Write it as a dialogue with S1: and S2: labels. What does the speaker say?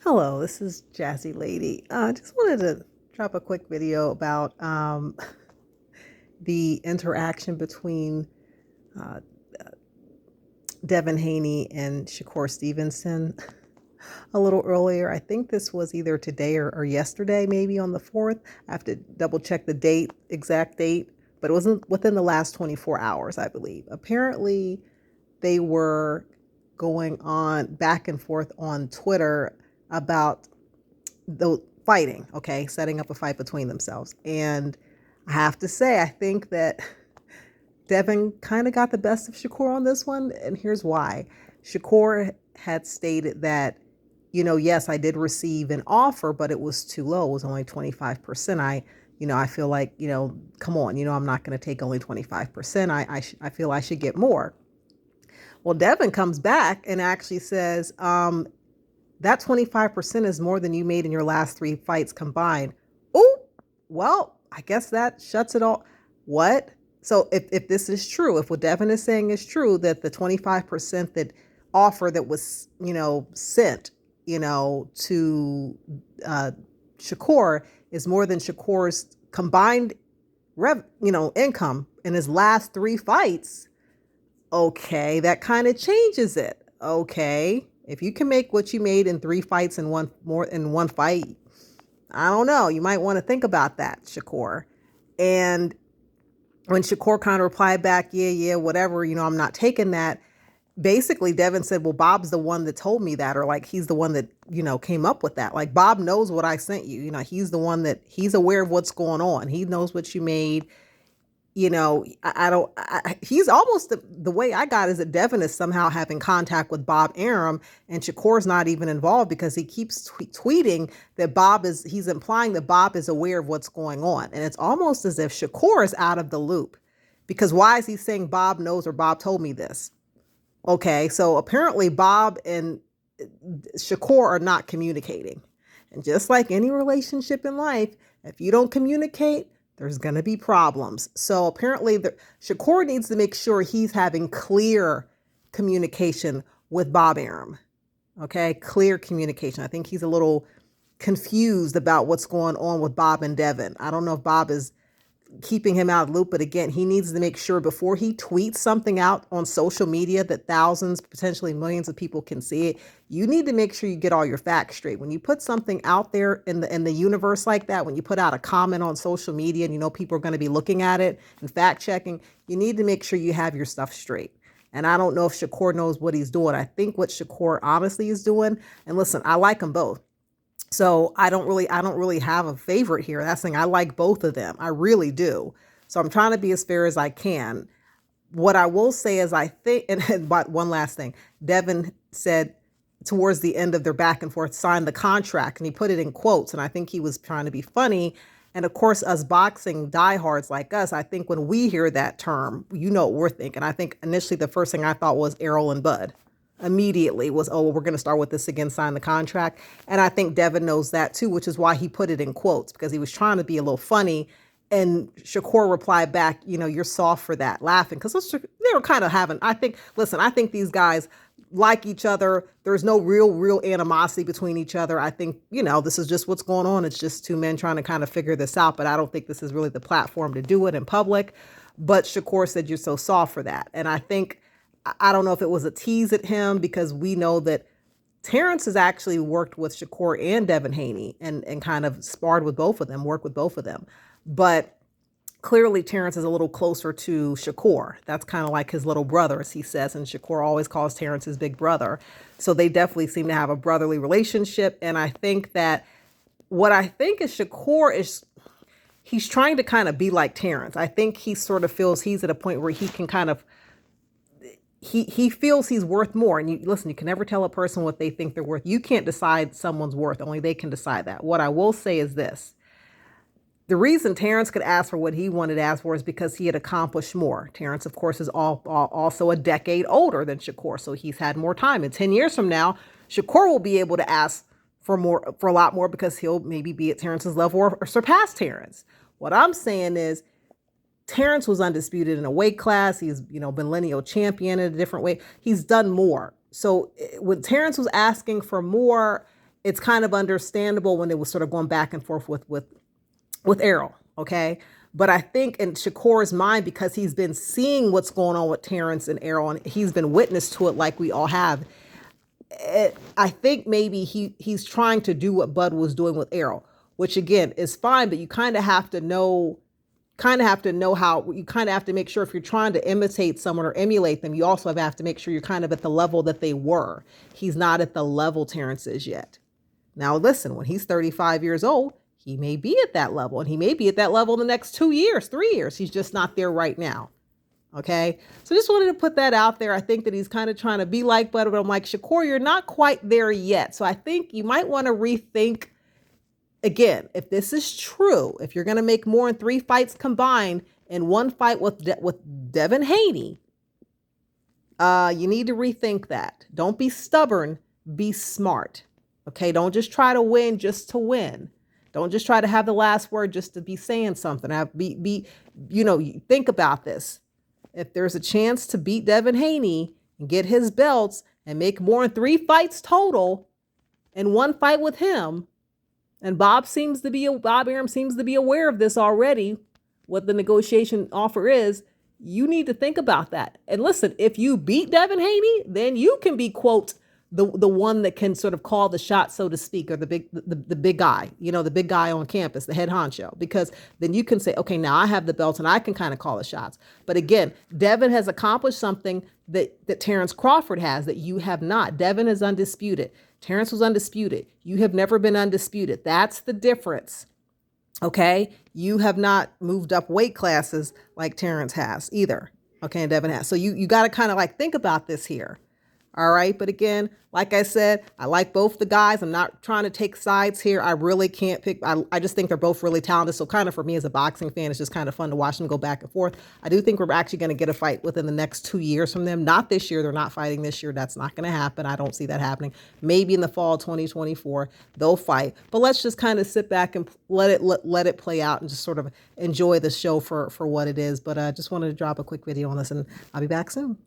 S1: Hello, this is Jazzy Lady. I just wanted to drop a quick video about the interaction between uh, Devin Haney and Shakur Stevenson a little earlier. I think this was either today or yesterday, maybe on the 4th. I have to double check the date, exact date, but it wasn't within the last 24 hours, I believe. Apparently, they were going on back and forth on Twitter about the fighting, okay, setting up a fight between themselves. And I have to say, I think that Devin kind of got the best of Shakur on this one. And here's why. Shakur had stated that, yes, I did receive an offer, but it was too low. It was only 25%. I feel like, come on, I'm not going to take only 25%. I feel I should get more. Well, Devin comes back and actually says, that 25% is more than you made in your last three fights combined. Oh, well, I guess that shuts it all. What? So if this is true, if what Devin is saying is true, that the 25% that offer that was, sent, to Shakur is more than Shakur's combined income in his last three fights, okay, that kind of changes it. Okay. If you can make what you made in three fights in one fight, I don't know. You might want to think about that, Shakur. And when Shakur kind of replied back, yeah, whatever, I'm not taking that. Basically, Devin said, well, Bob's the one that told me that, or like he's the one that, came up with that. Like Bob knows what I sent you. He's the one that he's aware of what's going on. He knows what you made. I don't, he's almost the way I got is that Devin is somehow having contact with Bob Arum and Shakur's not even involved because he keeps tweeting that he's implying that Bob is aware of what's going on. And it's almost as if Shakur is out of the loop because why is he saying Bob knows or Bob told me this? Okay. So apparently Bob and Shakur are not communicating. And just like any relationship in life, if you don't communicate, there's going to be problems. So apparently Shakur needs to make sure he's having clear communication with Bob Arum. Okay, clear communication. I think he's a little confused about what's going on with Bob and Devin. I don't know if Bob is keeping him out of the loop, but again, he needs to make sure before he tweets something out on social media that thousands, potentially millions of people can see it, you need to make sure you get all your facts straight. When you put something out there in the universe like that, when you put out a comment on social media and people are going to be looking at it and fact checking, you need to make sure you have your stuff straight. And I don't know if Shakur knows what he's doing. I think what Shakur honestly is doing, and listen, I like them both. So I don't really have a favorite here. That's the thing. I like both of them. I really do. So I'm trying to be as fair as I can. What I will say is I think, but one last thing, Devin said towards the end of their back and forth, signed the contract and he put it in quotes. And I think he was trying to be funny. And of course, us boxing diehards like us, I think when we hear that term, what we're thinking. I think initially the first thing I thought was Errol and Bud immediately was, oh, well, we're going to start with this again, sign the contract. And I think Devin knows that too, which is why he put it in quotes because he was trying to be a little funny. And Shakur replied back, you're soft for that, laughing because they were kind of having, I think these guys like each other. There's no real animosity between each other. I think, this is just what's going on. It's just two men trying to kind of figure this out. But I don't think this is really the platform to do it in public. But Shakur said, you're so soft for that. And I don't know if it was a tease at him because we know that Terence has actually worked with Shakur and Devin Haney and kind of sparred with both of them, worked with both of them. But clearly Terence is a little closer to Shakur. That's kind of like his little brother, as he says, and Shakur always calls Terence his big brother. So they definitely seem to have a brotherly relationship. And I think that what I think is Shakur is he's trying to kind of be like Terence. I think he sort of feels he's at a point where he can kind of he feels he's worth more. And you can never tell a person what they think they're worth. You can't decide someone's worth. Only they can decide that. What I will say is this. The reason Terence could ask for what he wanted to ask for is because he had accomplished more. Terence, of course, is also a decade older than Shakur, so he's had more time. And 10 years from now, Shakur will be able to ask for a lot more because he'll maybe be at Terence's level or surpass Terence. What I'm saying is Terence was undisputed in a weight class. He's, been lineal champion in a different way. He's done more. So when Terence was asking for more, it's kind of understandable when it was sort of going back and forth with Errol, okay? But I think in Shakur's mind, because he's been seeing what's going on with Terence and Errol, and he's been witness to it like we all have, I think maybe he's trying to do what Bud was doing with Errol, which again is fine, but you kind of have to know how you kind of have to make sure if you're trying to imitate someone or emulate them, you also have to make sure you're kind of at the level that they were. He's not at the level Terrence is yet. Now, listen, when he's 35 years old, he may be at that level, and he may be at that level in the next 2 years, 3 years. He's just not there right now. Okay. So just wanted to put that out there. I think that he's kind of trying to be like Bud, but I'm like, Shakur, you're not quite there yet. So I think you might want to rethink again, if this is true, if you're going to make more than 3 fights combined in one fight with Devin Haney, you need to rethink that. Don't be stubborn, be smart. Okay, don't just try to win just to win. Don't just try to have the last word just to be saying something. Think about this. If there's a chance to beat Devin Haney and get his belts and make more than 3 fights total in one fight with him, and Bob Arum seems to be aware of this already, what the negotiation offer is, you need to think about that. And listen, if you beat Devin Haney, then you can be, quote, the one that can sort of call the shot, so to speak, or the big guy, the big guy on campus, the head honcho, because then you can say, okay, now I have the belt and I can kind of call the shots. But again, Devin has accomplished something that Terence Crawford has that you have not. Devin is undisputed. Terence was undisputed. You have never been undisputed. That's the difference. Okay. You have not moved up weight classes like Terence has either. Okay. And Devin has. So you got to kind of like think about this here. All right. But again, like I said, I like both the guys. I'm not trying to take sides here. I really can't pick. I just think they're both really talented. So kind of for me as a boxing fan, it's just kind of fun to watch them go back and forth. I do think we're actually going to get a fight within the next 2 years from them. Not this year. They're not fighting this year. That's not going to happen. I don't see that happening. Maybe in the fall of 2024, they'll fight. But let's just kind of sit back and let it play out and just sort of enjoy the show for what it is. But I just wanted to drop a quick video on this, and I'll be back soon.